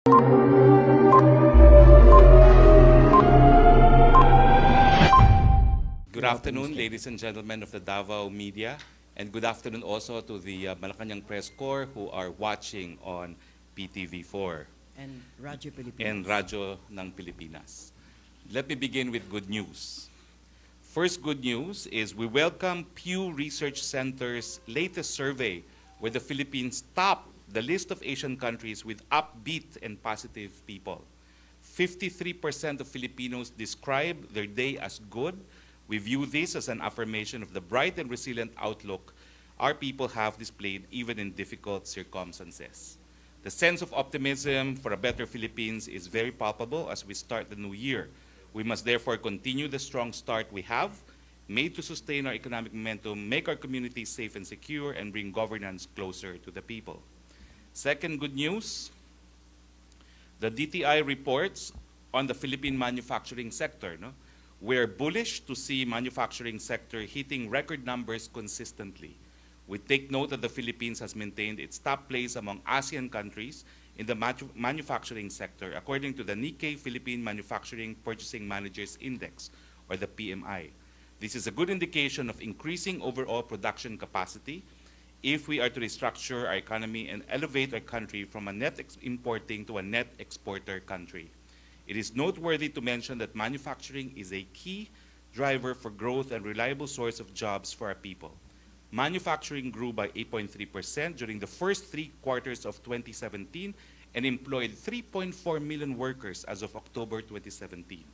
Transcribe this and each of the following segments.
Good afternoon, ladies and gentlemen of the Davao media, and good afternoon also to the Malacanang Press Corps who are watching on PTV4 And Radyo Pilipinas. and Radyo ng Pilipinas. Let me begin with good news. First good news is we welcome Pew Research Center's latest survey where the Philippines top the list of Asian countries with upbeat and positive people. 53% of Filipinos describe their day as good. We view this as an affirmation of the bright and resilient outlook our people have displayed even in difficult circumstances. The sense of optimism for a better Philippines is very palpable as we start the new year. We must therefore continue the strong start we have made to sustain our economic momentum, make our communities safe and secure, and bring governance closer to the people. Second good news, the DTI reports on the Philippine manufacturing sector. We're bullish to see manufacturing sector hitting record numbers consistently. We take note that the Philippines has maintained its top place among ASEAN countries in the manufacturing sector, according to the Nikkei Philippine Manufacturing Purchasing Managers Index, or the PMI. This is a good indication of increasing overall production capacity if we are to restructure our economy and elevate our country from a net importing to a net exporter country. It is noteworthy to mention that manufacturing is a key driver for growth and reliable source of jobs for our people. Manufacturing grew by 8.3% during the first 3 quarters of 2017 and employed 3.4 million workers as of October 2017.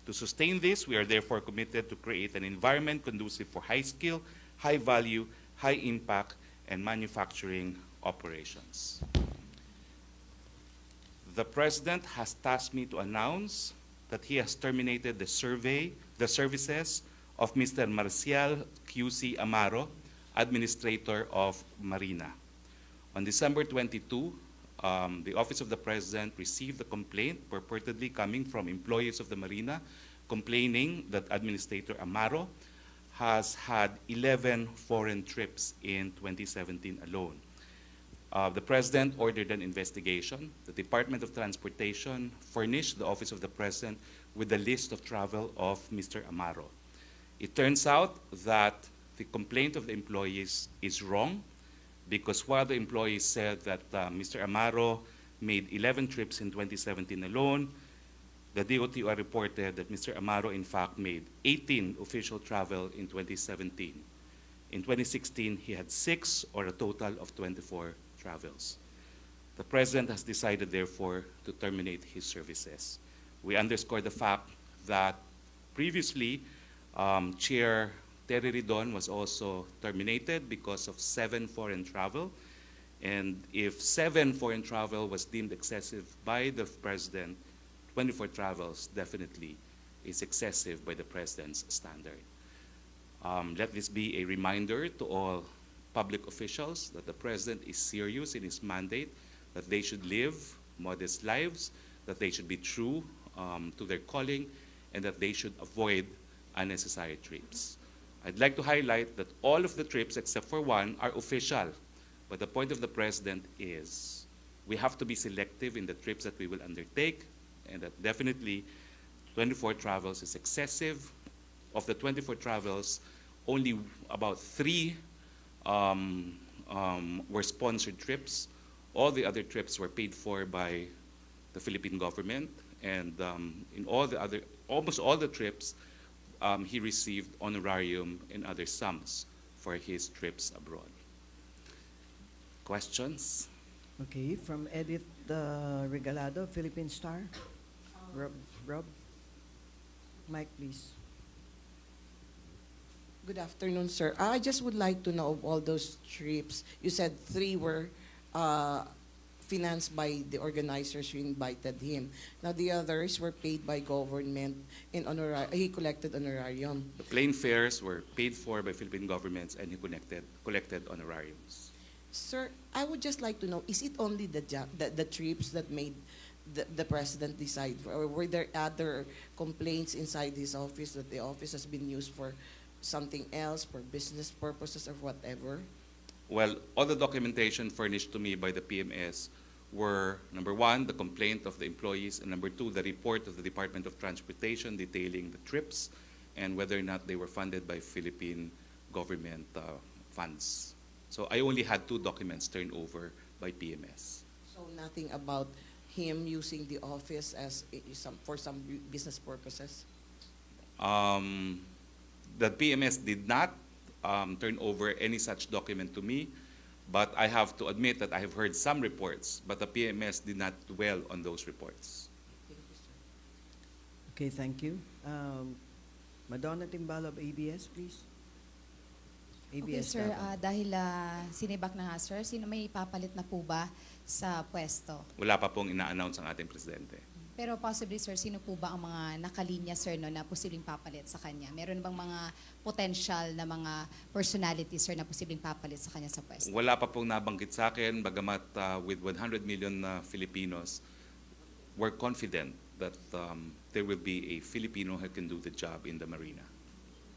To sustain this, we are therefore committed to create an environment conducive for high skill, high value, high impact, and manufacturing operations. The President has tasked me to announce that he has terminated the services of Mr. Marcial QC Amaro, Administrator of Marina. On December 22, the Office of the President received a complaint purportedly coming from employees of the Marina complaining that Administrator Amaro has had 11 foreign trips in 2017 alone. The President ordered an investigation. The Department of Transportation furnished the Office of the President with a list of travel of Mr. Amaro. It turns out that the complaint of the employees is wrong because while the employees said that Mr. Amaro made 11 trips in 2017 alone, the DOTR reported that Mr. Amaro in fact made 18 official travel in 2017. In 2016, he had 6 or a total of 24 travels. The President has decided, therefore, to terminate his services. We underscore the fact that previously, Chair Terry Ridon was also terminated because of 7 foreign travel. And if 7 foreign travel was deemed excessive by the President, 24 travels definitely is excessive by the President's standard. Let this be a reminder to all public officials that the President is serious in his mandate, that they should live modest lives, that they should be true to their calling, and that they should avoid unnecessary trips. I'd like to highlight that all of the trips except for one are official, but the point of the President is we have to be selective in the trips that we will undertake, and that definitely 24 travels is excessive. Of the 24 travels, only about 3 were sponsored trips. All the other trips were paid for by the Philippine government, and in almost all the trips, he received honorarium and other sums for his trips abroad. Questions? Okay, from Edith Regalado, Philippine Star. Rob? Mike, please. Good afternoon, sir. I just would like to know of all those trips. You said 3 were financed by the organizers who invited him. Now the others were paid by government in he collected honorarium. The plane fares were paid for by Philippine governments, and he collected honorariums. Sir, I would just like to know, is it only the trips that made the President decide, or were there other complaints inside his office that the office has been used for something else, for business purposes or whatever? Well, all the documentation furnished to me by the PMS were, number one, the complaint of the employees, and number two, the report of the Department of Transportation detailing the trips and whether or not they were funded by Philippine government funds. So I only had 2 documents turned over by PMS. So nothing about him using the office as for some business purposes? The PMS did not turn over any such document to me, but I have to admit that I have heard some reports, but the PMS did not dwell on those reports. Thank you, sir. Okay, thank you. Madonna Timbal of ABS, please. Okay, ABS sir, Davao. dahil sinibak na nga, sir, sino may ipapalit na po ba sa pwesto? Wala pa pong ina-announce ang ating presidente. Pero possibly, sir, sino po ba ang mga nakalinya, sir, no, na posibleng papalit sa kanya? Meron bang mga potential na mga personalities, sir, na posibleng papalit sa kanya sa pwesto? Wala pa pong nabanggit sa akin, bagamat with 100 million Filipinos, we're confident that there will be a Filipino who can do the job in the marina.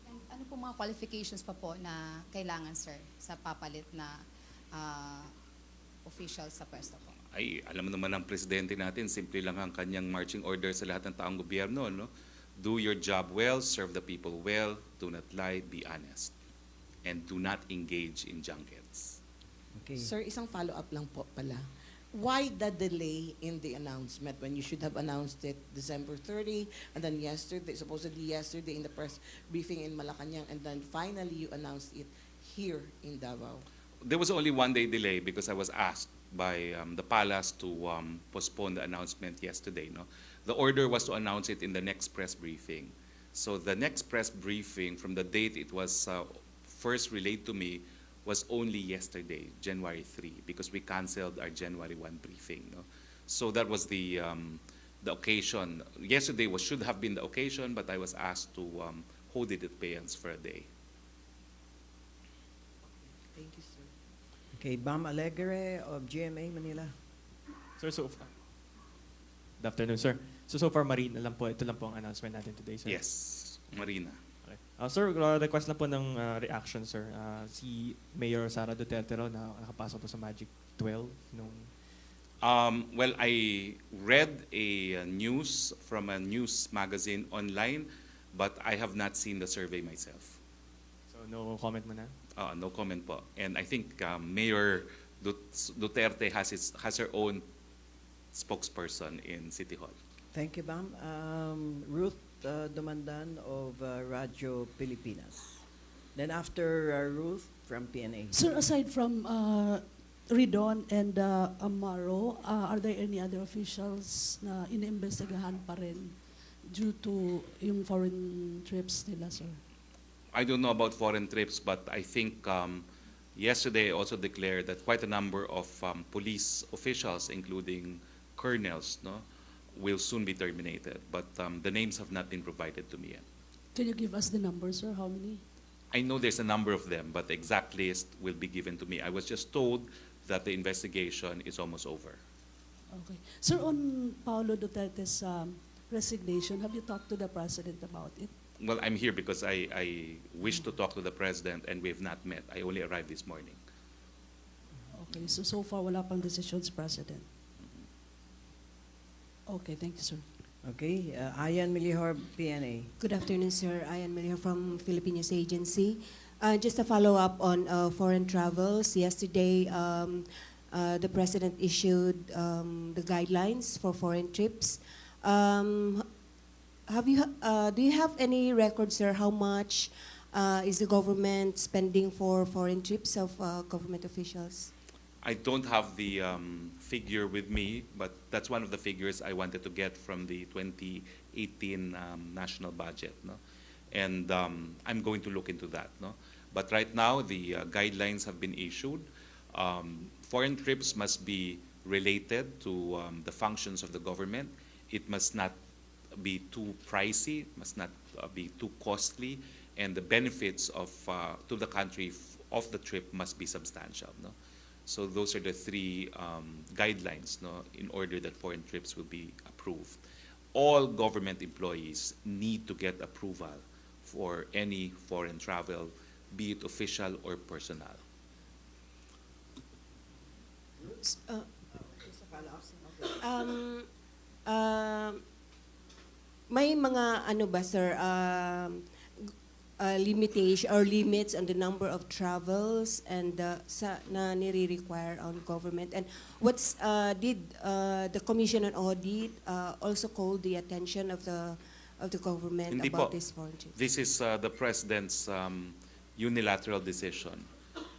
And ano po mga qualifications pa po na kailangan, sir, sa papalit na official sa pwesto po? Ay, alam mo naman ang presidente natin, simple lang ang kanyang marching order sa lahat ng taong gobyerno, no? Do your job well, serve the people well, do not lie, be honest, and do not engage in junkets. Okay. Sir, isang follow-up lang po pala. Why the delay in the announcement when you should have announced it December 30 and then supposedly yesterday in the press briefing in Malacanang, and then finally you announced it here in Davao? There was only 1 day delay because I was asked by the palace to postpone the announcement yesterday. No, the order was to announce it in the next press briefing. So the next press briefing, from the date it was first relayed to me, was only yesterday, January 3, because we canceled our January 1 briefing. No, so that was the occasion. Yesterday should have been the occasion, but I was asked to hold it at abeyance for a day. Thank you, sir. Okay, Bam Alegre of GMA Manila. Sir, good afternoon, sir. So far, Marina lang po. Ito lang po ang announcement natin today, sir. Yes, Marina. Okay. Sir, request lang po ng reaction, sir. Si Mayor Sara Duterte raw na nakapasok po sa Magic 12 nung... Well, I read a news from a news magazine online, but I have not seen the survey myself. So, no comment mo na? No comment po. And I think Mayor Duterte has her own spokesperson in City Hall. Thank you, Bam. Ruth Dumandan of Radyo Pilipinas. Then after Ruth from PNA. Sir, aside from Ridon and Amaro, are there any other officials na iniimbestigahan pa rin due to yung foreign trips nila, sir? I don't know about foreign trips, but I think yesterday I also declared that quite a number of police officials, including colonels, no, will soon be terminated. But the names have not been provided to me yet. Can you give us the numbers, sir? How many? I know there's a number of them, but the exact list will be given to me. I was just told that the investigation is almost over. Okay. Sir, on Paulo Duterte's resignation, have you talked to the president about it? Well, I'm here because I wish to talk to the president, and we have not met. I only arrived this morning. Okay, so far wala pang decision sa president. Okay, thank you, sir. Okay, Ayan Milihor, PNA. Good afternoon, sir. Ayan Melio from Philippine News Agency. Just a follow-up on foreign travels. Yesterday, the President issued the guidelines for foreign trips. Do you have any records, sir, how much is the government spending for foreign trips of government officials? I don't have the figure with me, but that's one of the figures I wanted to get from the 2018 national budget. No? And I'm going to look into that. No? But right now, the guidelines have been issued. Foreign trips must be related to the functions of the government. It must not be too pricey, must not be too costly, and the benefits of to the country of the trip must be substantial. No? So those are the 3 guidelines, no, in order that foreign trips will be approved. All government employees need to get approval for any foreign travel, be it official or personal. Um, um, may mga ano ba, sir, limitation or limits on the number of travels and na nire-require on government, and what's did the Commission on Audit also call the attention of the government Hindi about po. this foreign trips? This is the President's unilateral decision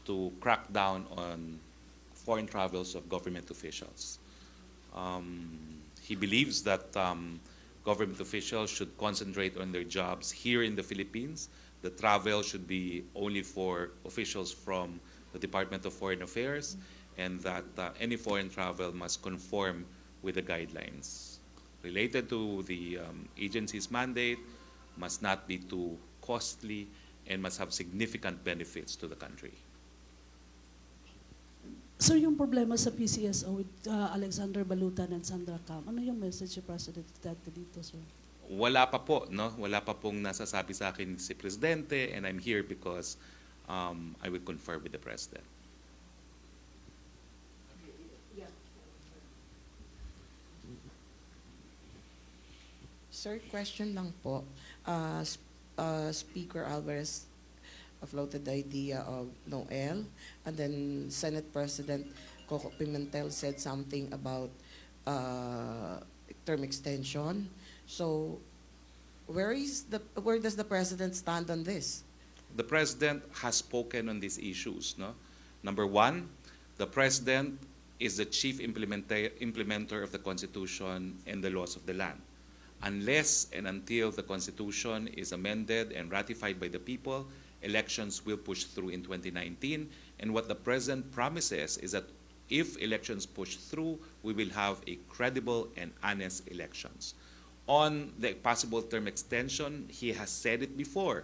to crack down on foreign travels of government officials. He believes that government officials should concentrate on their jobs here in the Philippines. The travel should be only for officials from the Department of Foreign Affairs, and that any foreign travel must conform with the guidelines related to the agency's mandate, must not be too costly, and must have significant benefits to the country. Sir, yung problema sa PCSO with Alexander Balutan and Sandra Cam, ano yung message ni President Duterte dito, sir? Wala pa po, no? Wala pa pong nasasabi sa akin si Presidente, and I'm here because I will confer with the President. Sir, question lang po. Speaker Alvarez floated the idea of Noel, and then Senate President Coco Pimentel said something about term extension. So, where does the President stand on this? The President has spoken on these issues, no? Number one, the President is the chief implementer of the Constitution and the laws of the land. Unless and until the Constitution is amended and ratified by the people, elections will push through in 2019. And what the President promises is that if elections push through, we will have a credible and honest elections. On the possible term extension, he has said it before.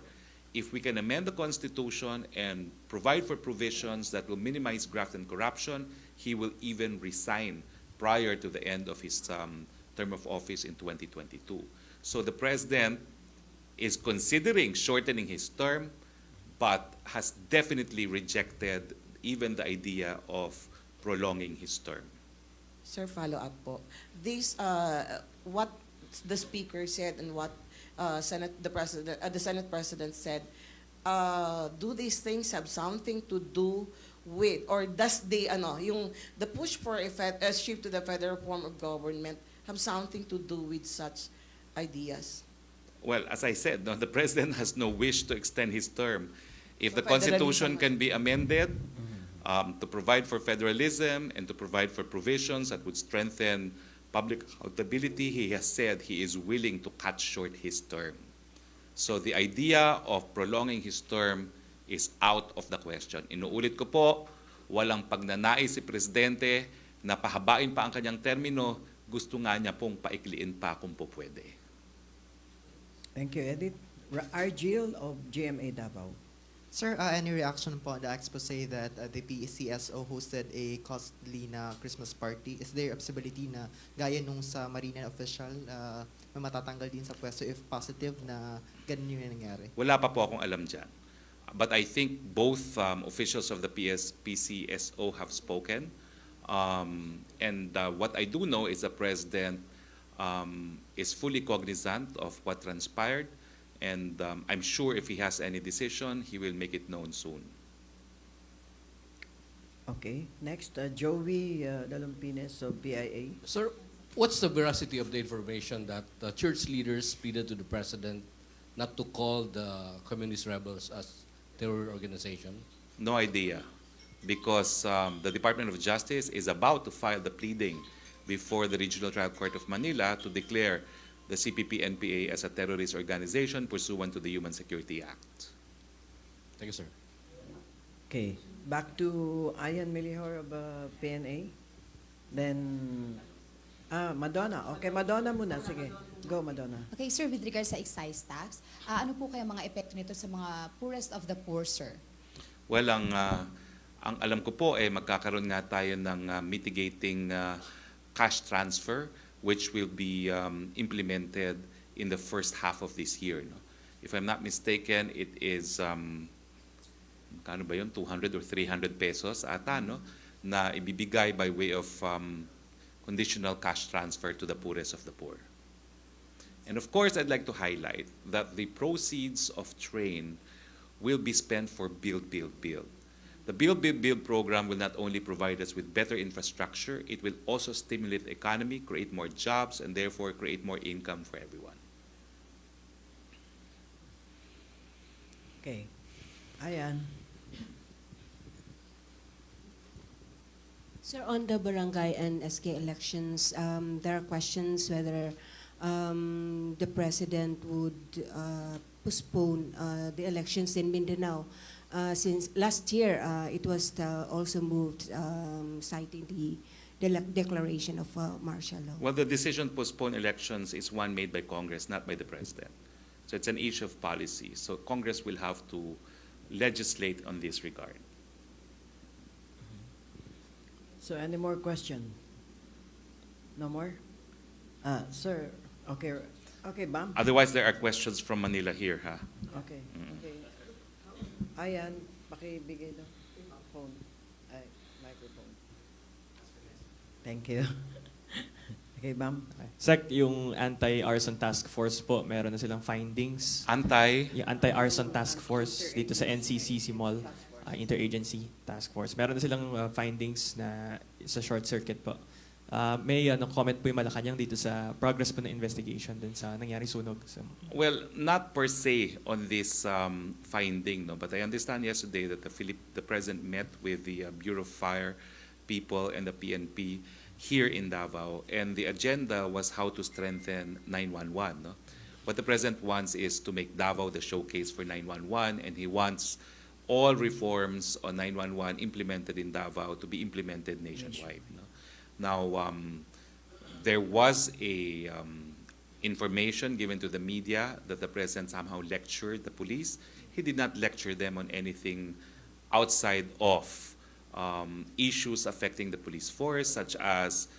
If we can amend the Constitution and provide for provisions that will minimize graft and corruption, he will even resign prior to the end of his term of office in 2022. So the President is considering shortening his term, but has definitely rejected even the idea of prolonging his term. Sir, follow up po. This, what the Speaker said and what the Senate President said, do these things have something to do with, or does the push for a shift to the federal form of government have something to do with such ideas? Well, as I said, no, the President has no wish to extend his term. If So the Constitution federalism- can be amended to provide for federalism and to provide for provisions that would strengthen public accountability, he has said he is willing to cut short his term. So the idea of prolonging his term is out of the question. Inuulit ko po, walang pagnanais si Presidente na pahabain pa ang kanyang termino, gusto nga niya pong paikliin pa kung po pwede. Thank you, Edith. Argil of GMA Davao. Sir, any reaction po on the expose that the PCSO hosted a costly na Christmas party? Is there a possibility na gaya nung sa Marina official, may matatanggal din sa pwesto if positive na ganun yung nangyari? Wala pa po akong alam dyan. But I think both officials of the PCSO have spoken. And what I do know is the President is fully cognizant of what transpired. And I'm sure if he has any decision, he will make it known soon. Okay. Next, Joey Dalumpines of BIA. Sir, what's the veracity of the information that the church leaders pleaded to the president not to call the communist rebels as terror organization? No idea. Because the Department of Justice is about to file the pleading before the Regional Trial Court of Manila to declare the CPP-NPA as a terrorist organization pursuant to the Human Security Act. Thank you, sir. Okay. Back to Ian Milihor of PNA. Then, Madonna. Okay, Madonna muna. Sige. Go, Madonna. Okay, sir, with regards sa excise tax, ano po kaya mga epekto nito sa mga poorest of the poor, sir? Well, ang alam ko po, magkakaroon nga tayo ng mitigating cash transfer which will be implemented in the first half of this year. No? If I'm not mistaken, it is, kano ba yun, 200 or 300 pesos ata, no? Na ibibigay by way of conditional cash transfer to the poorest of the poor. And of course, I'd like to highlight that the proceeds of TRAIN will be spent for Build, Build, Build. The Build, Build, Build program will not only provide us with better infrastructure, it will also stimulate the economy, create more jobs, and therefore create more income for everyone. Okay. Ayan. Sir, on the barangay and SK elections, there are questions whether the president would postpone the elections in Mindanao. Since last year, it was also moved, citing the declaration of martial law. Well, the decision to postpone elections is one made by Congress, not by the President. So it's an issue of policy. So Congress will have to legislate on this regard. So any more question? No more? Sir, okay. Okay, Bam? Otherwise, there are questions from Manila here, ha? Okay. Okay. Ayan, pakibigay daw. Phone. Ay, microphone. Thank you. Okay, Bam? Sec, yung anti-arson task force po, meron na silang findings. Yung anti-arson task force dito sa NCC Mall, interagency task force. Meron na silang findings na sa short circuit po. May comment po yung Malacanang dito sa progress po ng investigation dun sa nangyari sunog. Well, not per se on this finding, no, but I understand yesterday that the President met with the Bureau of Fire people and the PNP here in Davao, and the agenda was how to strengthen 911. No? What the President wants is to make Davao the showcase for 911, and he wants all reforms on 911 implemented in Davao to be implemented nationwide. No? Now, there was a information given to the media that the President somehow lectured the police. He did not lecture them on anything outside of issues affecting the police force, such as,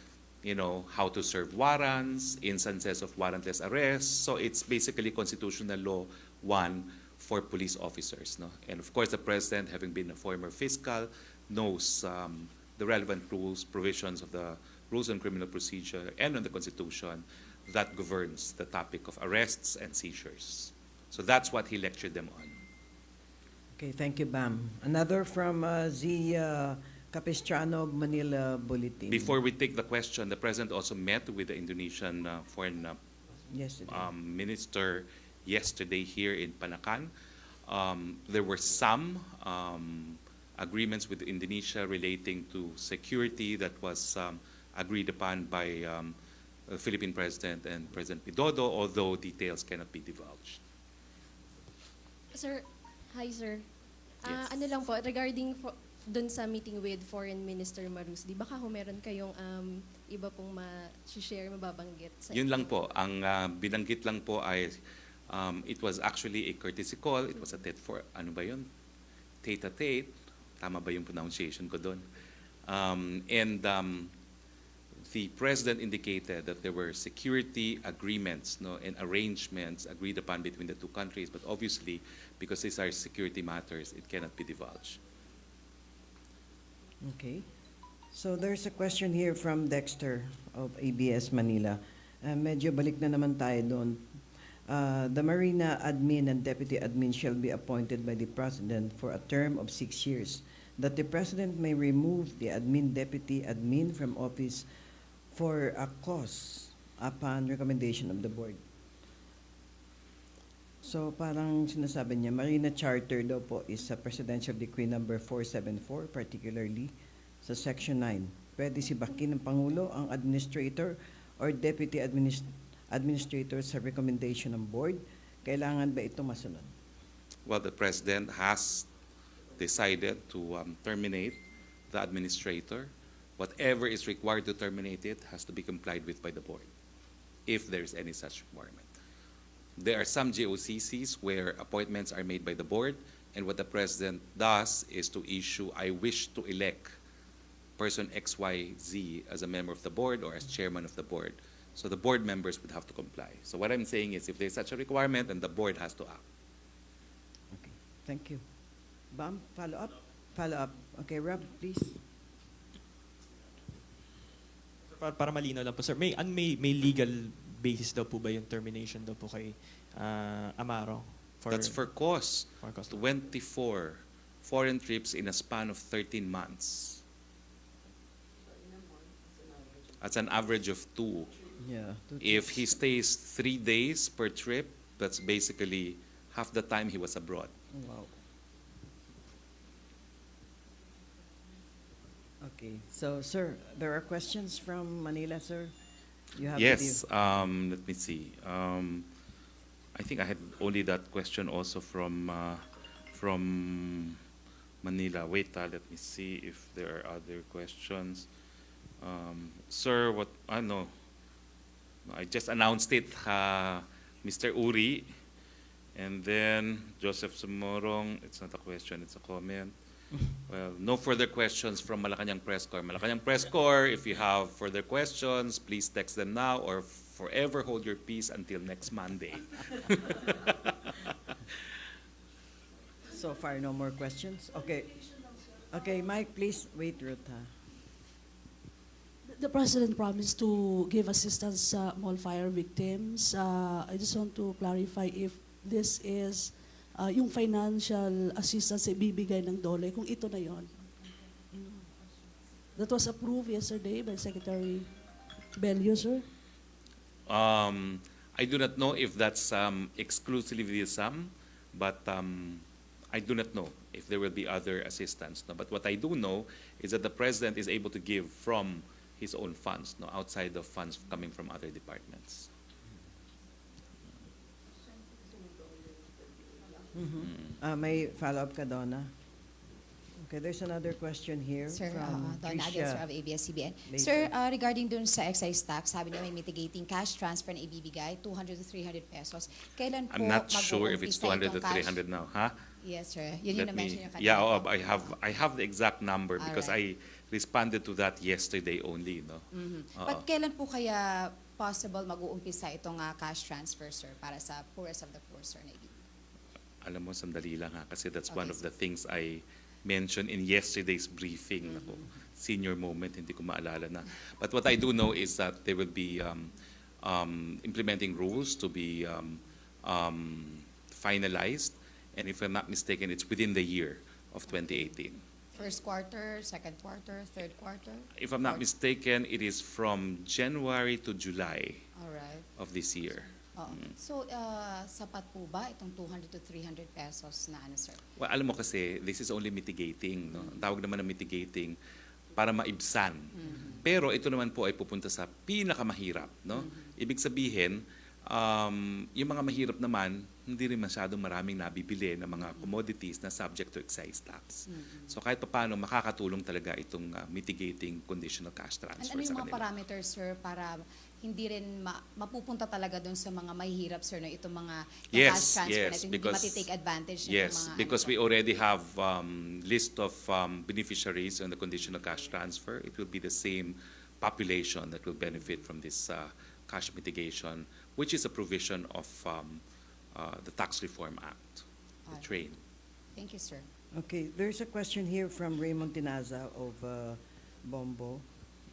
how to serve warrants, instances of warrantless arrests. So it's basically constitutional law 1 for police officers. No? And of course, the President, having been a former fiscal, knows the relevant rules, provisions of the rules on criminal procedure and on the Constitution that governs the topic of arrests and seizures. So that's what he lectured them on. Okay, thank you, Bam. Another from Z. Capistrano, Manila Bulletin. Before we take the question, the President also met with the Indonesian Foreign Minister yesterday here in Panacan. There were some agreements with Indonesia relating to security that was agreed upon by the Philippine President and President Widodo, although details cannot be divulged. Sir, hi sir. Yes. Ano lang po, regarding dun sa meeting with Foreign Minister Marus, di baka kung meron kayong iba pong ma-share, mababanggit? Yun lang po. Ang binanggit lang po ay it was actually a courtesy call. It was a tete-a-tete. Tama ba yung pronunciation ko doon? The President indicated that there were security agreements and arrangements agreed upon between the two countries, but obviously, because these are security matters, it cannot be divulged. Okay. So there's a question here from Dexter of ABS Manila. Medyo balik na naman tayo doon. The Marina admin and deputy admin shall be appointed by the President for a term of 6 years. That the President may remove the admin, deputy admin from office for a cause upon recommendation of the board. So parang sinasabi niya, Marina Charter daw po is a Presidential Decree number 474, particularly sa Section 9. Pwede sibakin ng Pangulo ang administrator or deputy administrator sa recommendation ng board. Kailangan ba ito masunod? Well, the President has decided to terminate the administrator. Whatever is required to terminate it has to be complied with by the board, if there is any such requirement. There are some GOCCs where appointments are made by the board, and what the President does is to issue, I wish to elect person XYZ as a member of the board or as chairman of the board. So the board members would have to comply. So what I'm saying is if there's such a requirement, then the board has to act. Okay, thank you. Bam, follow up? Follow up. Okay, Rob, please. para malinaw lang po, sir, may legal basis daw po ba yung termination daw po kay Amaro? That's for cause. For cause. 24 foreign trips in a span of 13 months. That's an average of 2. Yeah. If he stays 3 days per trip, that's basically half the time he was abroad. Wow. Okay. So, sir, there are questions from Manila, sir? You have Yes, let me see. I think I had only that question also from Manila. Wait, let me see if there are other questions. Sir, what? No, I just announced it. Mr. Uri, and then Joseph Sumorong. It's not a question; it's a comment. Well, no further questions from Malacanang Press Corps. Malacanang Press Corps, if you have further questions, please text them now or forever hold your peace until next Monday. So far, no more questions? Okay. Okay, Mike, please. Wait, Ruth. The President promised to give assistance sa mall fire victims. I just want to clarify if this is yung financial assistance na ibibigay ng DOLE, kung ito na yon. That was approved yesterday by Secretary Bello, sir. I do not know if that's exclusively the sum, but I do not know if there will be other assistance. No? But what I do know is that the President is able to give from his own funds, no, outside of funds coming from other departments. May follow-up ka, Donna? Okay, there's another question here Sir, from Donna Aguilar, sir, of ABS-CBN. Later. Sir, regarding dun sa excise tax, sabi niya may mitigating cash transfer na ibibigay, 200 to 300 pesos. Kailan po I'm not sure if it's mag-uumpisa 200 to itong cash? 300 now, huh? Yes, sir. Yun yung na-mention niyo kanina. Yeah, I have the exact number because Alright. I responded to that yesterday only, no. But kailan po kaya possible mag-uumpisa itong cash transfer, sir, para sa poorest of the poor, sir, na ibibigay? Alam mo, sandali lang ha, kasi that's one Okay, of the things I mentioned in yesterday's briefing. Naku, senior moment, hindi ko maalala na. But what I do know is that there will be implementing rules to be finalized, and if I'm not mistaken, it's within the year of 2018. First quarter, second quarter, third quarter? If I'm not mistaken, it is from January to July All right. of this year. Oo. So, sapat po ba itong 200 to 300 pesos na ano, sir? Well, alam mo kasi, this is only mitigating. No? Ang tawag naman ng mitigating para maibsan. Pero ito naman po ay pupunta sa pinakamahirap. No? Ibig sabihin, yung mga mahirap naman, hindi rin masyadong maraming nabibili ng mga commodities na subject to excise tax. So kahit paano, makakatulong talaga itong mitigating conditional cash transfer Ano yung sa mga kanila. parameters, sir, para hindi rin mapupunta talaga doon sa mga mahihirap, sir, na itong mga Yes, cash transfer yes, na ito, hindi because- matitake advantage ng Yes, mga because ano, we already have list of beneficiaries on the conditional cash transfer. It will be the same population that will benefit from this cash mitigation, which is a provision of the Tax Reform Act, the Alright. train. Thank you, sir. Okay, there's a question here from Raymond Tinaza of Bombo,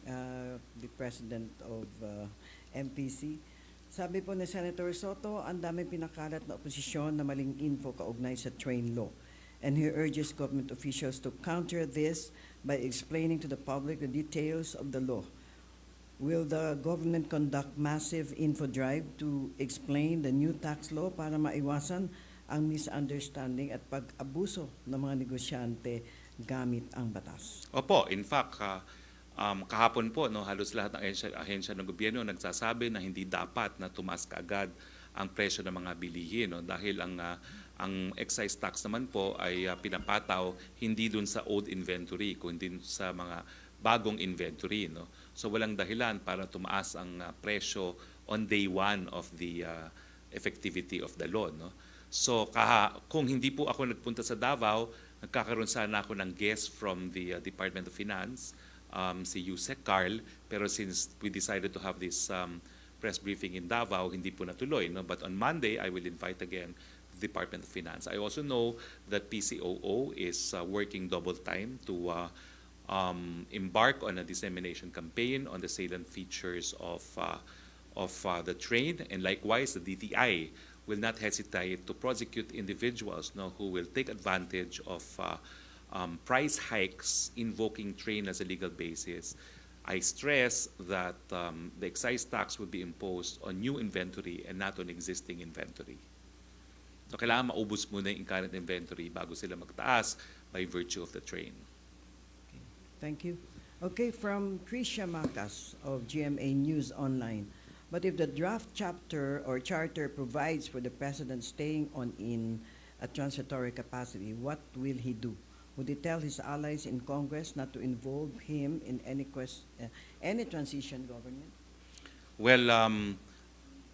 the president of MPC. Sabi po ni Senator Soto, ang dami pinakalat na oposisyon na maling info kaugnay sa train law. And he urges government officials to counter this by explaining to the public the details of the law. Will the government conduct massive info drive to explain the new tax law para maiwasan ang misunderstanding at pag-abuso ng mga negosyante gamit ang batas? Opo, in fact, kahapon po, no, halos lahat ng ahensya ng gobyerno nagsasabi na hindi dapat na tumaas kaagad ang presyo ng mga bilihin, no, dahil ang excise tax naman po ay pinapataw hindi dun sa old inventory, kundi sa mga bagong inventory. No? So walang dahilan para tumaas ang presyo on day one of the effectivity of the law. No? So kung hindi po ako nagpunta sa Davao, nagkakaroon sana ako ng guest from the Department of Finance, si Yusek Carl, pero since we decided to have this press briefing in Davao, hindi po natuloy. No? But on Monday, I will invite again the Department of Finance. I also know that PCOO is working double time to embark on a dissemination campaign on the salient features of the train, and likewise the DTI will not hesitate to prosecute individuals who will take advantage of price hikes invoking train as a legal basis. I stress that the excise tax will be imposed on new inventory and not on existing inventory. So kailangan maubos muna yung current inventory bago sila magtaas by virtue of the train. Thank you. Okay, from Tricia Macas of GMA News Online. But if the draft chapter or charter provides for the president staying on in a transitory capacity, what will he do? Would he tell his allies in Congress not to involve him in any transition government? Well,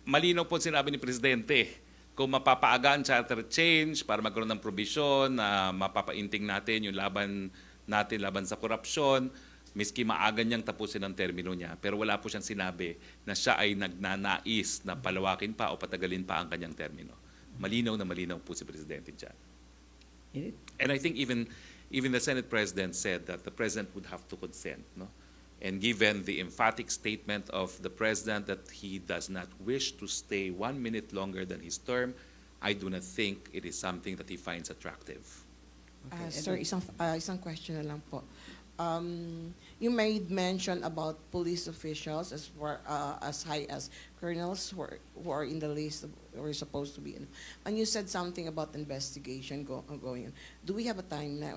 malinaw po sinabi ni Presidente, kung mapapaaga ang charter change para magkaroon ng probisyon na mapapainting natin yung laban natin laban sa korupsyon, miski maaga niyang tapusin ang termino niya. Pero wala po siyang sinabi na siya ay nagnanais na palawakin pa o patagalin pa ang kanyang termino. Malinaw na malinaw po si Presidente dyan. And I think even the Senate President said that the President would have to consent. No? And given the emphatic statement of the President that he does not wish to stay 1 minute longer than his term, I do not think it is something that he finds attractive. Okay. Sir, isang question na lang po. You made mention about police officials as high as colonels who are in the list who are supposed to be in. And you said something about investigation going on. Do we have a time na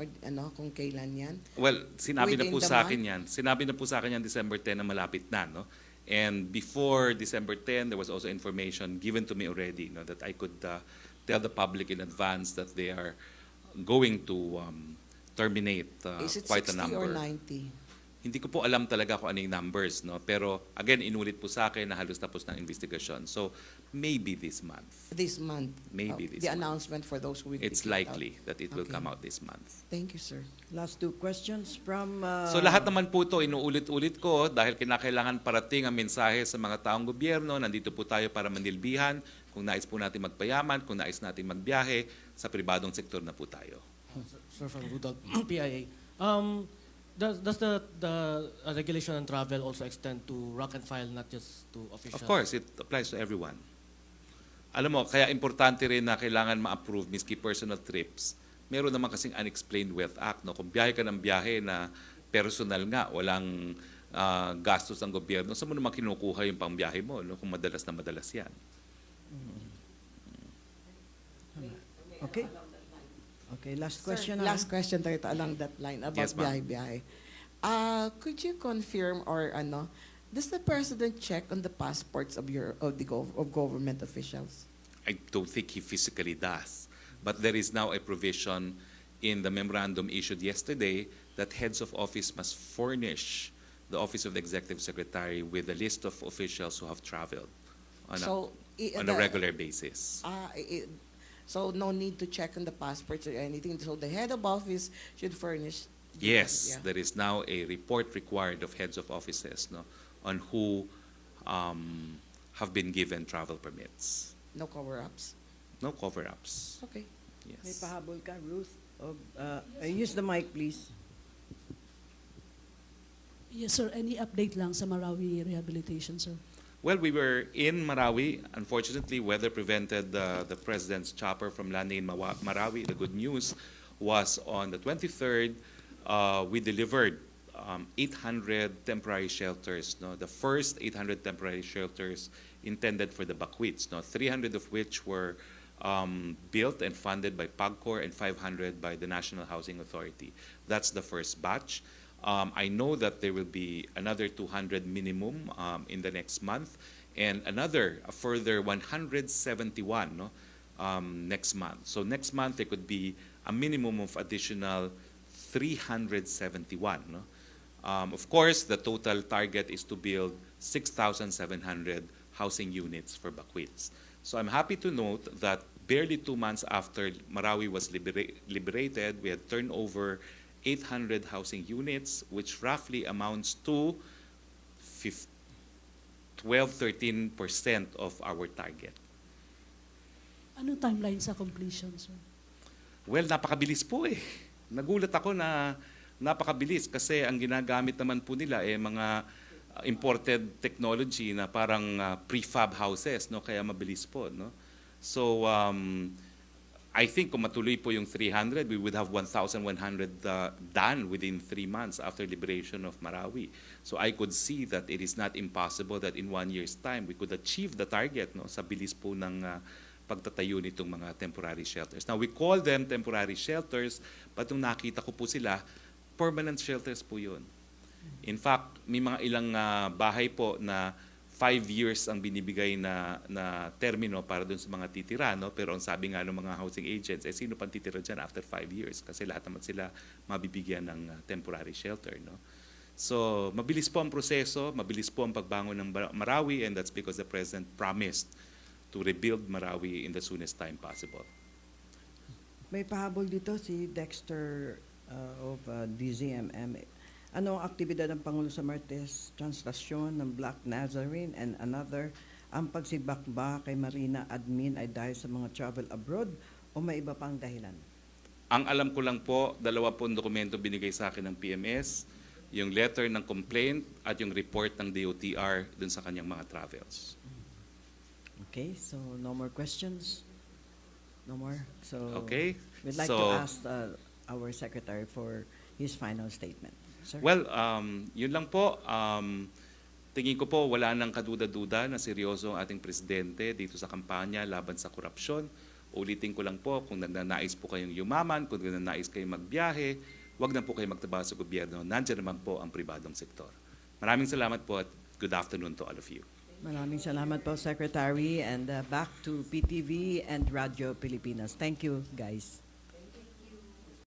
kung kailan yan? Well, sinabi na Within po the sa akin yan. Sinabi na po sa akin yan December 10 na malapit na. No? And before December 10, there was also information given to me already that I could tell the public in advance that they are going to terminate Is it quite a 60 number. or 90? Hindi ko po alam talaga kung ano yung numbers. No? Pero again, inulit po sa akin na halos tapos ng investigasyon. So maybe this month. This month? Maybe this The month. announcement for those who will be It's kicked likely out. that it will Okay. come out this month. Thank you, sir. Last two questions from... So lahat naman po ito, inuulit-ulit ko dahil kinakailangan parating ang mensahe sa mga taong gobyerno. Nandito po tayo para manilbihan. Kung nais po natin magpayaman, kung nais natin magbiyahe, sa pribadong sektor na po tayo. Sir, from Rudolph, PIA. Does the regulation on travel also extend to rank and file, not just to officials? Of course, it applies to everyone. Alam mo, kaya importante rin na kailangan ma-approve miski personal trips. Meron naman kasing Unexplained Wealth Act. No? Kung biyahe ka ng biyahe na personal nga, walang gastos ng gobyerno, saan mo naman kinukuha yung pangbiyahe mo kung madalas na madalas yan? Okay. Okay, last Sir, question. last question tayo along that line about Yes, ma'am. biyahe-biyahe. Could you confirm or does the president check on the passports of government officials? I don't think he physically does. But there is now a provision in the memorandum issued yesterday that heads of office must furnish the Office of the Executive Secretary with a list of officials who have traveled on a regular basis. So no need to check on the passports or anything. So the head of office should furnish. Yes, Yeah. there is now a report required of heads of offices on who have been given travel permits. No cover-ups. No cover-ups. Okay. May Yes. pahabol ka, Ruth? Use the mic, please. Yes, sir. Any update lang sa Marawi rehabilitation, sir? Well, we were in Marawi. Unfortunately, weather prevented the president's chopper from landing in Marawi. The good news was on the 23rd, we delivered 800 temporary shelters. The first 800 temporary shelters intended for the Bakwits. 300 of which were built and funded by PAGCOR and 500 by the National Housing Authority. That's the first batch. I know that there will be another 200 minimum in the next month, and a further 171 next month. So next month there could be a minimum of additional 371. Of course, the total target is to build 6,700 housing units for Bakwits. So I'm happy to note that barely 2 months after Marawi was liberated, we had turned over 800 housing units, which roughly amounts to 12-13% of our target. Anong timeline sa completion, sir? Well, napakabilis po eh. Nagulat ako na napakabilis kasi ang ginagamit naman po nila mga imported technology na parang prefab houses, no? Kaya mabilis po, no? So I think kung matuloy po yung 300, we would have 1,100 done within 3 months after liberation of Marawi. So I could see that it is not impossible that in 1 year's time we could achieve the target, no, sa bilis po ng pagtatayo nitong mga temporary shelters. Now we call them temporary shelters, but nung nakita ko po sila, permanent shelters po yun. In fact, may mga ilang bahay po na 5 years ang binibigay na termino para dun sa mga titira, no? Pero ang sabi nga ng mga housing agents, sino pang titira dyan after 5 years? Kasi lahat naman sila mabibigyan ng temporary shelter, no? So, mabilis po ang proseso, mabilis po ang pagbangon ng Marawi, and that's because the President promised to rebuild Marawi in the soonest time possible. May pahabol dito si Dexter of DZMM. Ano ang aktibidad ng Pangulo sa Martes translasyon ng Black Nazarene and another? Ang pagsibak ba kay Marina admin ay dahil sa mga travel abroad o may iba pang dahilan? Ang alam ko lang po, 2 pong dokumento binigay sa akin ng PMS, yung letter ng complaint at yung report ng DOTR dun sa kanyang mga travels. Okay, so no more questions? No more? So Okay. we'd like to ask our Secretary for his final statement. Sir? Well, yun lang po. Tingin ko po wala nang kaduda-duda na seryoso ang ating presidente dito sa kampanya laban sa korupsyon. Ulitin ko lang po, kung nagnanais po kayong yumaman, kung nagnanais kayong magbiyahe, wag na po kayo magtrabaho sa gobyerno. Nandiyan naman po ang pribadong sektor. Maraming salamat po at good afternoon to all of you. Maraming salamat po, Secretary, and back to PTV and Radio Pilipinas. Thank you, guys.